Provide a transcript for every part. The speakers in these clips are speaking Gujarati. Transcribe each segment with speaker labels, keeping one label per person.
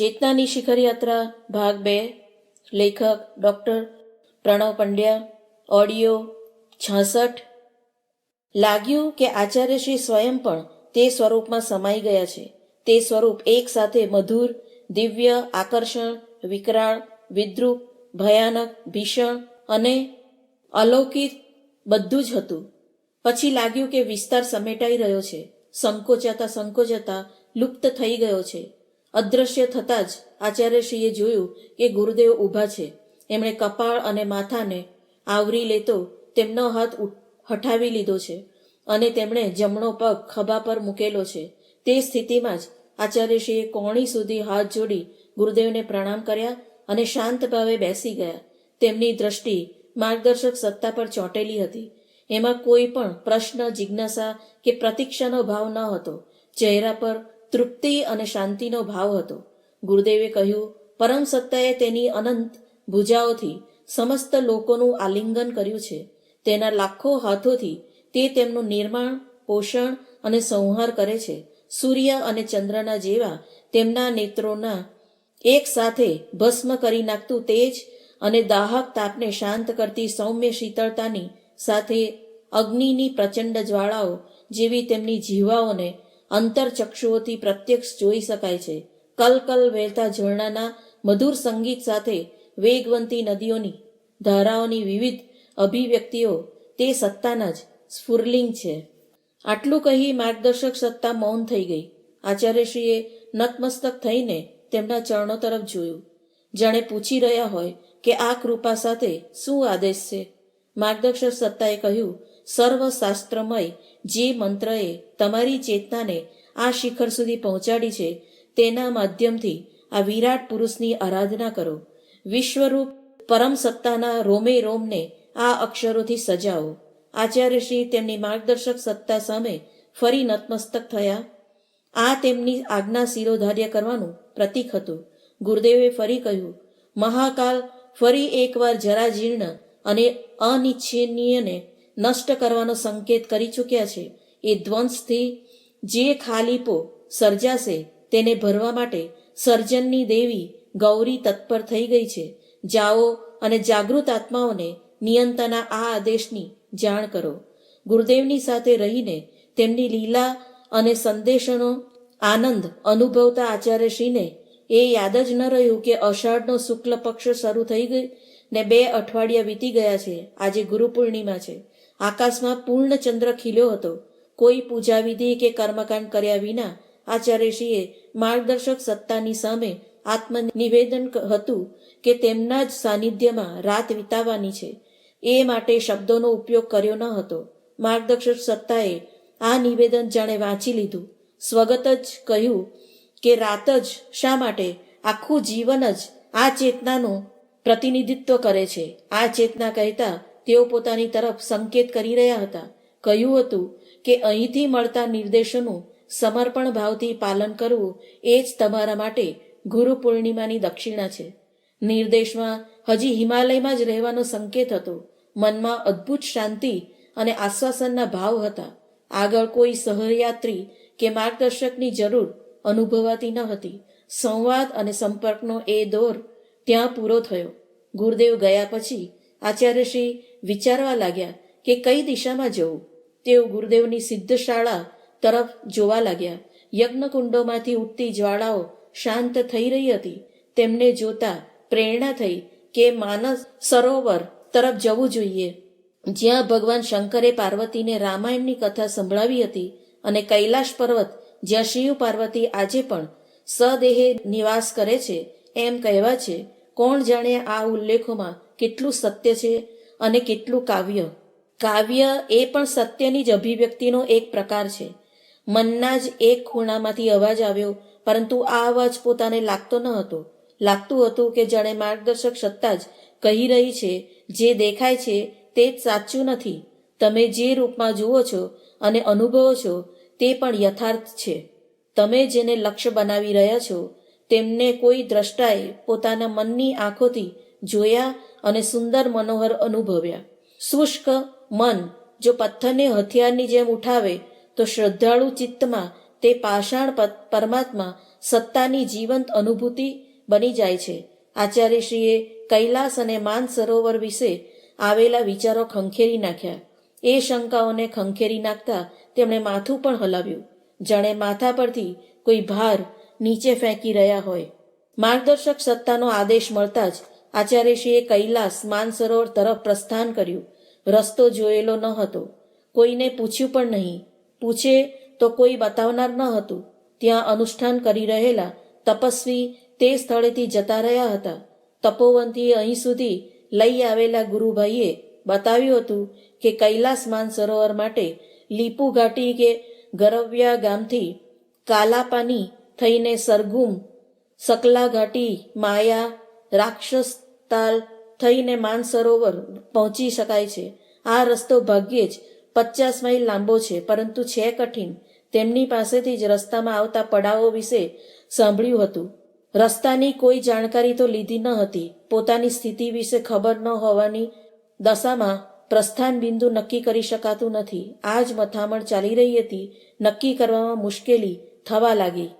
Speaker 1: ચેતનાની શિખર યાત્રા ભાગ 2, લેખક ડૉક્ટર પ્રણવ પંડ્યા, ઓડિયો 66। લાગ્યું કે આચાર્યશ્રી સ્વયં પણ તે સ્વરૂપમાં સમાઈ ગયા છે. તે સ્વરૂપ એક સાથે મધુર, દિવ્ય, આકર્ષણ, વિકરાળ, વિદ્રૂપ, ભયાનક, ભીષણ અને અલૌકિક બધું જ હતું. પછી લાગ્યું કે વિસ્તાર સમેટાઈ રહ્યો છે, સંકોચાતા લુપ્ત થઈ ગયો છે. અદૃશ્ય થતાં જ આચાર્યશ્રીએ જોયું કે ગુરુદેવ ઊભા છે. એમણે કપાળ અને માથાને આવરી લેતો તેમનો હાથ હઠાવી લીધો છે અને તેમણે જમણો પગ ખભા પર મૂકેલો છે. તે સ્થિતિમાં જ આચાર્યશ્રીએ કોણી સુધી હાથ જોડી ગુરુદેવને પ્રણામ કર્યા અને શાંત ભાવે બેસી ગયા. તેમની દ્રષ્ટિ માર્ગદર્શક સત્તા પર ચોંટેલી હતી. એમાં કોઈ પણ પ્રશ્ન, જિજ્ઞાસા કે પ્રતીક્ષાનો ભાવ ન હતો. ચહેરા પર તૃપ્તિ અને શાંતિનો ભાવ હતો. ગુરુદેવે કહ્યું, પરમ સત્તાએ તેની અનંત ભુજાઓથી સમસ્ત લોકોનું આલિંગન કર્યું છે. તેના લાખો હાથોથી તે તેમનું નિર્માણ, પોષણ અને સંહાર કરે છે. સૂર્ય અને ચંદ્રના જેવા તેમના નેત્રોના એક સાથે ભસ્મ કરી નાખતું તેજ અને દાહક તાપને શાંત કરતી સૌમ્ય શીતળતાની સાથે અગ્નિની પ્રચંડ જ્વાળાઓ જેવી તેમની જીવાઓને અંતરચક્ષુઓથી પ્રત્યક્ષ જોઈ શકાય છે. કલકલ વહેતા ઝરણાના મધુર સંગીત સાથે વેગવંતી નદીઓની ધારાઓની વિવિધ અભિવ્યક્તિઓ તે સત્તાના જ સ્ફુરલિંગ છે. આટલું કહી માર્ગદર્શક સત્તા મૌન થઈ ગઈ. આચાર્યશ્રીએ નતમસ્તક થઈને તેમના ચરણો તરફ જોયું, જાણે પૂછી રહ્યા હોય કે આ કૃપા સાથે શું આદેશ છે. માર્ગદર્શક સત્તાએ કહ્યું, સર્વશાસ્ત્રમય જે મંત્રએ તમારી ચેતનાને આ શિખર સુધી પહોંચાડી છે તેના માધ્યમથી આ વિરાટ પુરુષની આરાધના કરો. વિશ્વરૂપ પરમ સત્તાના રોમે રોમને આ અક્ષરોથી સજાવો. આચાર્યશ્રી તેમની માર્ગદર્શક સત્તા સામે ફરી નતમસ્તક થયા. આ તેમની આજ્ઞા શિરોધાર્ય કરવાનું પ્રતીક હતું. ગુરુદેવે ફરી કહ્યું, મહાકાલ ફરી એકવાર જરાજીર્ણ અને અનિચ્છનીયને નષ્ટ કરવાનો સંકેત કરી ચૂક્યા છે. એ ધ્વંસથી જે ખાલીપો સર્જાશે તેને ભરવા માટે સર્જનની દેવી ગૌરી તત્પર થઈ ગઈ છે. જાઓ અને જાગૃત આત્માઓને નિયંતાના આ આદેશની જાણ કરો. ગુરુદેવની સાથે રહીને તેમની લીલા અને સંદેશનો આનંદ અનુભવતા આચાર્યશ્રીને એ યાદ જ ન રહ્યું કે અષાઢનો શુક્લ પક્ષ શરૂ થઈ ગઈ ને 2 અઠવાડિયા વીતી ગયા છે. આજે ગુરુ પૂર્ણિમા છે. આકાશમાં પૂર્ણ ચંદ્ર ખીલ્યો હતો. કોઈ પૂજાવિધિ કે કર્મકાંડ કર્યા વિના આચાર્યશ્રીએ માર્ગદર્શક સત્તાની સામે આત્મનિવેદન હતું કે તેમના જ સાનિધ્યમાં રાત વિતાવવાની છે. એ માટે શબ્દોનો ઉપયોગ કર્યો ન હતો. માર્ગદર્શક સત્તાએ આ નિવેદન જાણે વાંચી લીધું. સ્વગત જ કહ્યું કે રાત જ શા માટે, આખું જીવન જ આ ચેતનાનું પ્રતિનિધિત્વ કરે છે. આ ચેતના કહેતા તેઓ પોતાની તરફ સંકેત કરી રહ્યા હતા. કહ્યું હતું કે અહીંથી મળતા નિર્દેશોનું સમર્પણ ભાવથી પાલન કરવું એ જ તમારા માટે ગુરુ પૂર્ણિમાની દક્ષિણા છે. નિર્દેશમાં હજી હિમાલયમાં જ રહેવાનો સંકેત હતો. મનમાં અદ્ભુત શાંતિ અને આશ્વાસનના ભાવ હતા. આગળ કોઈ સહયાત્રી કે માર્ગદર્શકની જરૂર અનુભવાતી ન હતી. સંવાદ અને સંપર્કનો એ દોર ત્યાં પૂરો થયો. ગુરુદેવ ગયા પછી આચાર્યશ્રી વિચારવા લાગ્યા કે કઈ દિશામાં જવું. તેઓ ગુરુદેવની સિદ્ધશાળા તરફ જોવા લાગ્યા. યજ્ઞકુંડોમાંથી ઉઠતી જ્વાળાઓ શાંત થઈ રહી હતી. તેમને જોતા પ્રેરણા થઈ કે માનસ સરોવર તરફ જવું જોઈએ, જ્યાં ભગવાન શંકરે પાર્વતીને રામાયણની કથા સંભળાવી હતી, અને કૈલાશ પર્વત જ્યાં શિવ પાર્વતી આજે પણ સદેહે નિવાસ કરે છે એમ કહેવા છે. કોણ જાણે આ ઉલ્લેખોમાં કેટલું સત્ય છે અને કેટલું કાવ્ય. કાવ્ય એ પણ સત્યની જ અભિવ્યક્તિનો એક પ્રકાર છે. મનના જ એક ખૂણામાંથી અવાજ આવ્યો, પરંતુ આ અવાજ પોતાને લાગતો ન હતો. લાગતું હતું કે જાણે માર્ગદર્શક સત્તા જ કહી રહી છે, જે દેખાય છે તે જ સાચું નથી. તમે જે રૂપમાં જુઓ છો અને અનુભવો છો તે પણ યથાર્થ છે. તમે જેને લક્ષ્ય બનાવી રહ્યા છો તેમને કોઈ દ્રષ્ટાએ પોતાના મનની આંખોથી જોયા અને સુંદર મનોહર અનુભવ્યા. શુષ્ક મન જો પથ્થરને હથિયારની જેમ ઉઠાવે તો શ્રદ્ધાળુ ચિત્તમાં તે પાષાણ પરમાત્મા સત્તાની જીવંત અનુભૂતિ બની જાય છે. આચાર્યશ્રીએ કૈલાસ અને માન સરોવર વિશે આવેલા વિચારો ખંખેરી નાખ્યા. એ શંકાઓને ખંખેરી નાખતા તેમણે માથું પણ હલાવ્યું, જાણે માથા પરથી કોઈ ભાર નીચે ફેંકી રહ્યા હોય. માર્ગદર્શક સત્તાનો આદેશ મળતા જ આચાર્યશ્રીએ કૈલાસ માનસરોવર તરફ પ્રસ્થાન કર્યું. રસ્તો જોયેલો ન હતો, કોઈને પૂછ્યું પણ નહીં. પૂછે તો કોઈ બતાવનાર ન હતું. ત્યાં અનુષ્ઠાન કરી રહેલા તપસ્વી તે સ્થળેથી જતા રહ્યા હતા. તપોવનથી અહીં સુધી લઈ આવેલા ગુરુભાઈએ બતાવ્યું હતું કે કૈલાસ માનસરોવર માટે લીપુ ઘાટી કે ગરવ્યા ગામથી કાલાપાની થઈને સરગુમ, સકલા ઘાટી, માયા, રાક્ષસતાલ થઈને માનસરોવર પહોંચી શકાય છે. આ રસ્તો ભાગ્યે જ 50 માઇલ લાંબો છે, પરંતુ છે કઠિન. તેમની પાસેથી જ રસ્તામાં આવતા પડાવો વિશે સાંભળ્યું હતું. રસ્તાની કોઈ જાણકારી તો લીધી ન હતી. પોતાની સ્થિતિ વિશે ખબર ન હોવાની દશામાં પ્રસ્થાન બિંદુ નક્કી કરી શકાતું નથી. આ જ મથામણ ચાલી રહી હતી. નક્કી કરવામાં મુશ્કેલી થવા લાગી.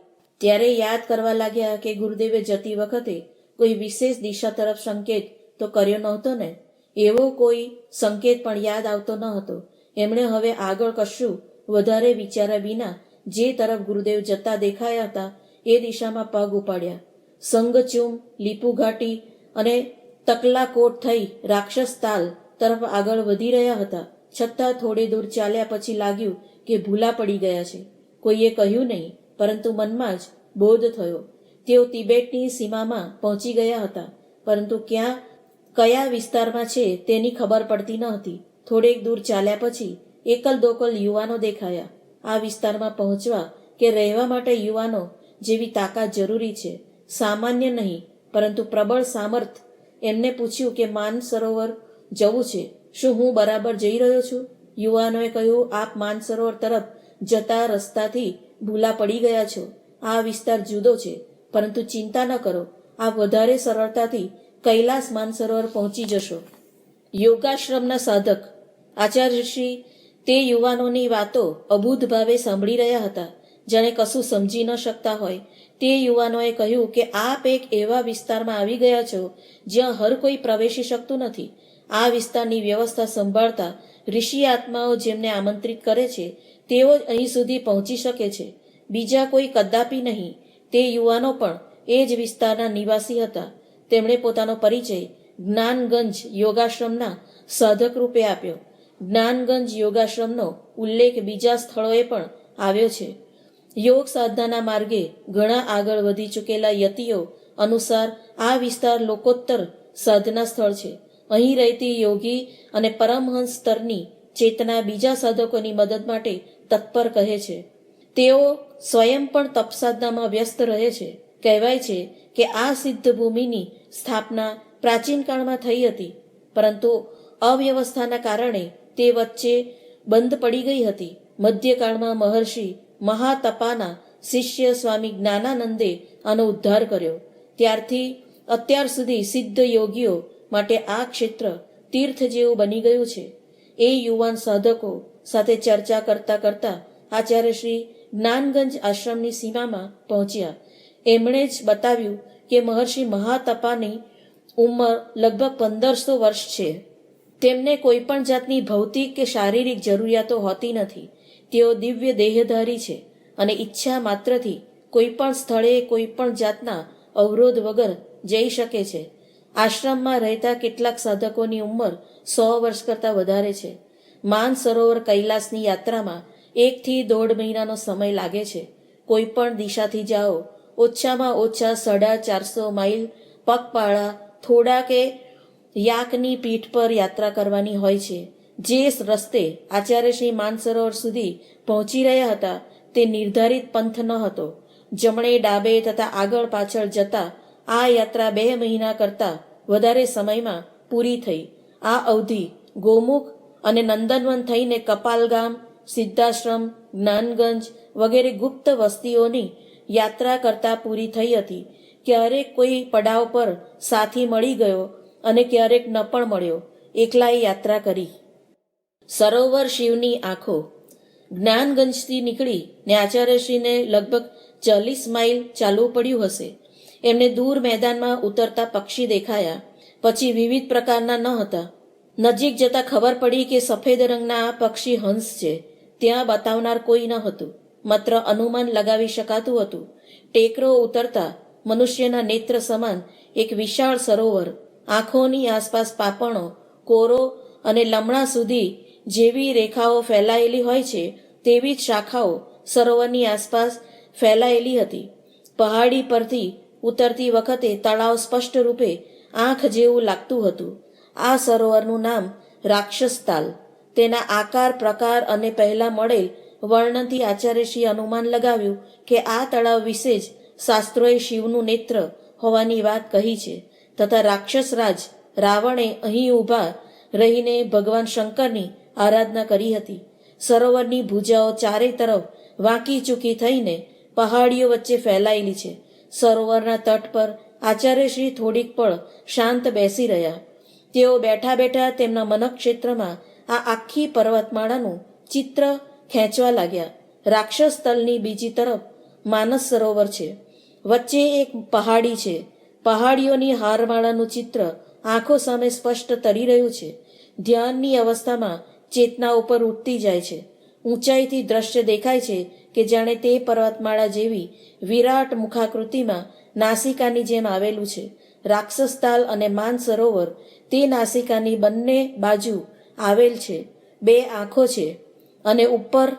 Speaker 1: ત્યારે યાદ કરવા લાગ્યા કે ગુરુદેવે જતી વખતે કોઈ વિશેષ દિશા તરફ સંકેત તો કર્યો નહોતો ને. એવો કોઈ સંકેત પણ યાદ આવતો ન હતો. એમણે હવે આગળ કશું વધારે વિચાર્યા વિના જે તરફ ગુરુદેવ જતા દેખાયા હતા એ દિશામાં પગ ઉપાડ્યા. સંગચુમ, લીપુ ઘાટી અને તકલાકોટ થઈ રાક્ષસ તાલ તરફ આગળ વધી રહ્યા હતા. છતાં થોડે દૂર ચાલ્યા પછી લાગ્યું કે ભૂલા પડી ગયા છે. કોઈએ કહ્યું નહીં, પરંતુ મનમાં જ બોધ થયો. તેઓ તિબેટની સીમામાં પહોંચી ગયા હતા, પરંતુ કયા વિસ્તારમાં છે તેની ખબર પડતી ન હતી. થોડેક દૂર ચાલ્યા પછી એકલ દોકલ યુવાનો દેખાયા. આ વિસ્તારમાં પહોંચવા કે રહેવા માટે યુવાનો જેવી તાકાત જરૂરી છે. સામાન્ય નહીં, પરંતુ પ્રબળ સામર્થ. એમને પૂછ્યું કે માન સરોવર જવું છે, શું હું બરાબર જઈ રહ્યો છું? યુવાનોએ કહ્યું, આપ માન સરોવર તરફ જતા રસ્તાથી ભૂલા પડી ગયા છો. આ વિસ્તાર જુદો છે, પરંતુ ચિંતા ન કરો, આપ વધારે સરળતાથી કૈલાસ માનસરોવર પહોંચી જશો. યોગાશ્રમના સાધક આચાર્યશ્રી તે યુવાનોની વાતો અબૂધ ભાવે સાંભળી રહ્યા હતા, જાણે કશું સમજી ન શકતા હોય. તે યુવાનોએ કહ્યું કે આપ એક એવા વિસ્તારમાં આવી ગયા છો જ્યાં હર કોઈ પ્રવેશી શકતું નથી. આ વિસ્તારની વ્યવસ્થા સંભાળતા ઋષિ આત્માઓ જેમને આમંત્રિત કરે છે તેઓ જ અહીં સુધી પહોંચી શકે છે, બીજા કોઈ કદાપી નહીં. તે યુવાનો પણ એ જ વિસ્તારના નિવાસી હતા. તેમણે પોતાનો પરિચય જ્ઞાનગંજ યોગાશ્રમના સાધક રૂપે આપ્યો. જ્ઞાનગંજ યોગાશ્રમનો ઉલ્લેખ બીજા સ્થળોએ પણ આવ્યો છે. યોગ સાધનાના માર્ગે ઘણા આગળ વધી ચૂકેલા યતિઓ અનુસાર આ વિસ્તાર લોકોત્તર સાધના સ્થળ છે. અહીં રહેતી યોગી અને પરમહંસ સ્તરની ચેતના બીજા સાધકોની મદદ માટે તત્પર કહે છે. તેઓ સ્વયં પણ તપસાધનામાં વ્યસ્ત રહે છે. કહેવાય છે કે આ સિદ્ધ ભૂમિની સ્થાપના પ્રાચીન કાળમાં થઈ હતી, પરંતુ અવ્યવસ્થાના કારણે તે વચ્ચે બંધ પડી ગઈ હતી. મધ્યકાળમાં મહર્ષિ મહાતપાના શિષ્ય સ્વામી જ્ઞાનાનંદે આનો ઉદ્ધાર કર્યો. ત્યારથી અત્યાર સુધી સિદ્ધ યોગીઓ માટે આ ક્ષેત્ર તીર્થ જેવું બની ગયું છે. એ યુવાન સાધકો સાથે ચર્ચા કરતા કરતા આચાર્યશ્રી જ્ઞાનગંજ આશ્રમની સીમામાં પહોંચ્યા. એમણે જ બતાવ્યું કે મહર્ષિ મહાતપાની ઉંમર લગભગ 1500 વર્ષ છે. તેમને કોઈ પણ જાતની ભૌતિક કે શારીરિક જરૂરિયાતો હોતી નથી. તેઓ દિવ્ય દેહધારી છે અને ઈચ્છા માત્રથી કોઈ પણ સ્થળે કોઈ પણ જાતના અવરોધ વગર જઈ શકે છે. આશ્રમમાં રહેતા કેટલાક સાધકોની ઉંમર 100 વર્ષ કરતાં વધારે છે. માન સરોવર કૈલાસની યાત્રામાં 1 થી 1.5 મહિનાનો સમય લાગે છે. કોઈ પણ દિશાથી જાઓ, ઓછામાં ઓછા 450 માઇલ પગપાળા થોડા કે યાકની પીઠ પર યાત્રા કરવાની હોય છે. જે રસ્તે આચાર્યશ્રી માનસરોવર સુધી પહોંચી રહ્યા હતા તે નિર્ધારિત પંથ ન હતો. જમણે ડાબે તથા આગળ પાછળ જતા આ યાત્રા 2 મહિના કરતાં વધારે સમયમાં પૂરી થઈ. આ અવધિ ગોમુખ અને નંદનવન થઈને કપાલગામ, સિદ્ધાશ્રમ, જ્ઞાનગંજ વગેરે ગુપ્ત વસ્તીઓની યાત્રા કરતાં પૂરી થઈ હતી. ક્યારેક કોઈ પડાવ પર સાથી મળી ગયો અને ક્યારેક ન પણ મળ્યો. એકલાએ યાત્રા કરી. સરોવર શિવની આંખો. જ્ઞાનગંજથી નીકળી ને આચાર્યશ્રીને લગભગ 40 માઇલ ચાલવું પડ્યું હશે. એમને દૂર મેદાનમાં ઉતરતા પક્ષી દેખાયા. પછી વિવિધ પ્રકારના ન હતા. નજીક જતા ખબર પડી કે સફેદ રંગના આ પક્ષી હંસ છે. ત્યાં બતાવનાર કોઈ ન હતું, માત્ર અનુમાન લગાવી શકાતું હતું. ટેકરો ઉતરતા મનુષ્યના નેત્ર સમાન એક વિશાળ સરોવર, આંખોની આસપાસ પાપણો, કોરો અને લમણા સુધી જેવી રેખાઓ ફેલાયેલી હોય છે તેવી જ શાખાઓ સરોવરની આસપાસ ફેલાયેલી હતી. પહાડી પરથી ઉતરતી વખતે તળાવ સ્પષ્ટ રૂપે આંખ જેવું લાગતું હતું. આ સરોવરનું નામ રાક્ષસતાલ. તેના આકાર, પ્રકાર અને પહેલા મળેલ વર્ણનથી આચાર્યશ્રીએ અનુમાન લગાવ્યું કે આ તળાવ વિશે જ શાસ્ત્રોએ શિવનું નેત્ર હોવાની વાત કહી છે તથા રાક્ષસ રાજ રાવણે અહીં ઊભા રહીને ભગવાન શંકરની આરાધના કરી હતી. સરોવરની ભુજાઓ ચારે તરફ વાંકી ચૂકી થઈને પહાડીઓ વચ્ચે ફેલાયેલી છે. સરોવરના તટ પર આચાર્યશ્રી થોડીક પળ શાંત બેસી રહ્યા. તેઓ બેઠા બેઠા તેમના મનઃક્ષેત્રમાં આ આખી પર્વતમાળાનું ચિત્ર ખેંચવા લાગ્યા. રાક્ષસ તલની બીજી તરફ માનસ સરોવર છે. વચ્ચે એક પહાડી છે. પહાડીઓની હારમાળાનું ચિત્ર આંખો સામે સ્પષ્ટ તરી રહ્યું છે. ધ્યાનની અવસ્થામાં ચેતના ઉપર ઉઠતી જાય છે. ઊંચાઈથી દ્રશ્ય દેખાય છે કે જાણે તે પર્વતમાળા જેવી વિરાટ મુખાકૃતિમાં નાસિકાની જેમ આવેલું છે. રાક્ષસતાલ અને માન સરોવર તે નાસિકાની બંને બાજુ આવેલ છે. બે આંખો છે અને ઉપર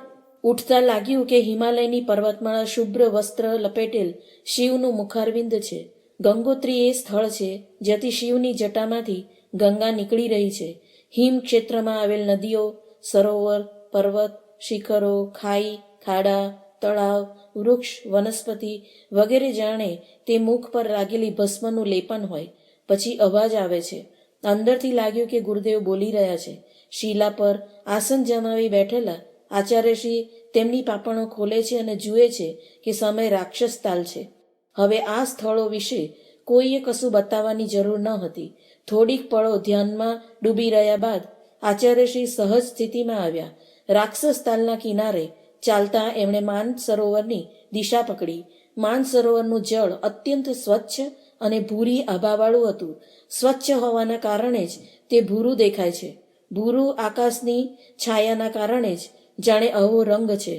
Speaker 1: ઉઠતા લાગ્યું કે હિમાલયની પર્વતમાળા શુભ્ર વસ્ત્ર લપેટેલ શિવનું મુખારવિંદ છે. ગંગોત્રી એ સ્થળ છે જ્યાંથી શિવની જટામાંથી ગંગા નીકળી રહી છે. હિમ ક્ષેત્રમાં આવેલ નદીઓ, સરોવર, પર્વત, શિખરો, ખાઈ, ખાડા, તળાવ, વૃક્ષ, વનસ્પતિ વગેરે જાણે તે મુખ પર લાગેલી ભસ્મનું લેપન હોય. પછી અવાજ આવે છે. અંદરથી લાગ્યું કે ગુરુદેવ બોલી રહ્યા છે. શીલા પર આસન જમાવી બેઠેલા આચાર્યશ્રી તેમની પાપણો ખોલે છે અને જુએ છે કે સમય રાક્ષસ તાલ છે. હવે આ સ્થળો વિશે કોઈએ કશું બતાવવાની જરૂર ન હતી. થોડીક પળો ધ્યાનમાં ડૂબી રહ્યા બાદ આચાર્યશ્રી સહજ સ્થિતિમાં આવ્યા. રાક્ષસ તાલના કિનારે ચાલતા એમણે માન સરોવરની દિશા પકડી. માન સરોવરનું જળ અત્યંત સ્વચ્છ અને ભૂરી આભાવાળું હતું. સ્વચ્છ હોવાના કારણે જ તે ભૂરું દેખાય છે. ભૂરું આકાશની છાયાના કારણે જ જાણે આવો રંગ છે.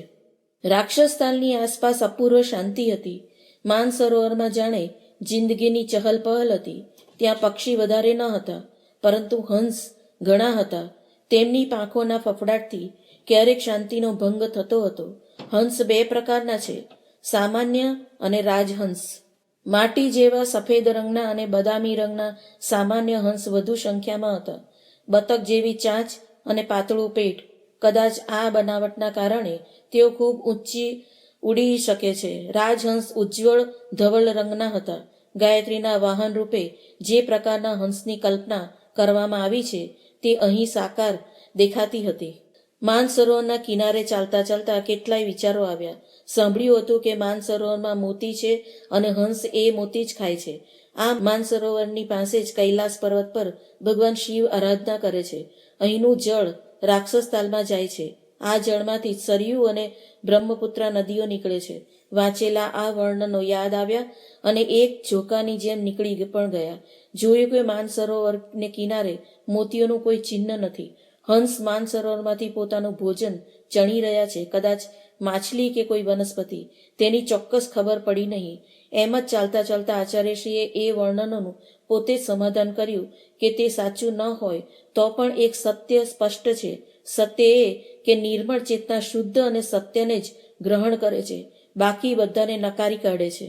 Speaker 1: રાક્ષસ તાલની આસપાસ અપૂર્વ શાંતિ હતી. માન સરોવરમાં જાણે જિંદગીની ચહલપહલ હતી. ત્યાં પક્ષી વધારે ન હતા, પરંતુ હંસ ઘણા હતા. તેમની પાંખોના ફફડાટથી ક્યારેક શાંતિનો ભંગ થતો હતો. હંસ બે પ્રકારના છે, સામાન્ય અને રાજહંસ. માટી જેવા સફેદ રંગના અને બદામી રંગના સામાન્ય હંસ વધુ સંખ્યામાં હતા. બતક જેવી ચાંચ અને પાતળું પેટ. કદાચ આ બનાવટના કારણે તેઓ ખૂબ ઊંચી ઉડી શકે છે. રાજહંસ ઉજ્જવળ ધવલ રંગના હતા. ગાયત્રીના વાહન રૂપે જે પ્રકારના હંસની કલ્પના કરવામાં આવી છે તે અહીં સાકાર દેખાતી હતી. માનસરોવરના કિનારે ચાલતા ચાલતા કેટલાય વિચારો આવ્યા. સાંભળ્યું હતું કે માનસરોવરમાં મોતી છે અને હંસ એ મોતી જ ખાય છે. આ માનસરોવરની પાસે જ કૈલાસ પર્વત પર ભગવાન શિવ આરાધના કરે છે. અહીંનું જળ રાક્ષસ તાલમાં જાય છે. આ જળમાંથી સરયુ અને બ્રહ્મપુત્રા નદીઓ નીકળે છે. વાંચેલા આ વર્ણનો યાદ આવ્યા અને એક ઝોકાની જેમ નીકળી પણ ગયા. જોયું કે માનસરોવરને કિનારે મોતીઓનું કોઈ ચિહ્ન નથી. હંસ માનસરોવરમાંથી પોતાનું ભોજન ચણી રહ્યા છે. કદાચ માછલી કે કોઈ વનસ્પતિ, તેની ચોક્કસ ખબર પડી નહીં. એમ જ ચાલતા ચાલતા આચાર્યશ્રીએ એ વર્ણનોનું પોતે જ સમાધાન કર્યું કે તે સાચું ન હોય તો પણ એક સત્ય સ્પષ્ટ છે. સત્ય એ કે નિર્મળ ચેતના શુદ્ધ અને સત્યને જ ગ્રહણ કરે છે, બાકી બધાને નકારી કાઢે છે.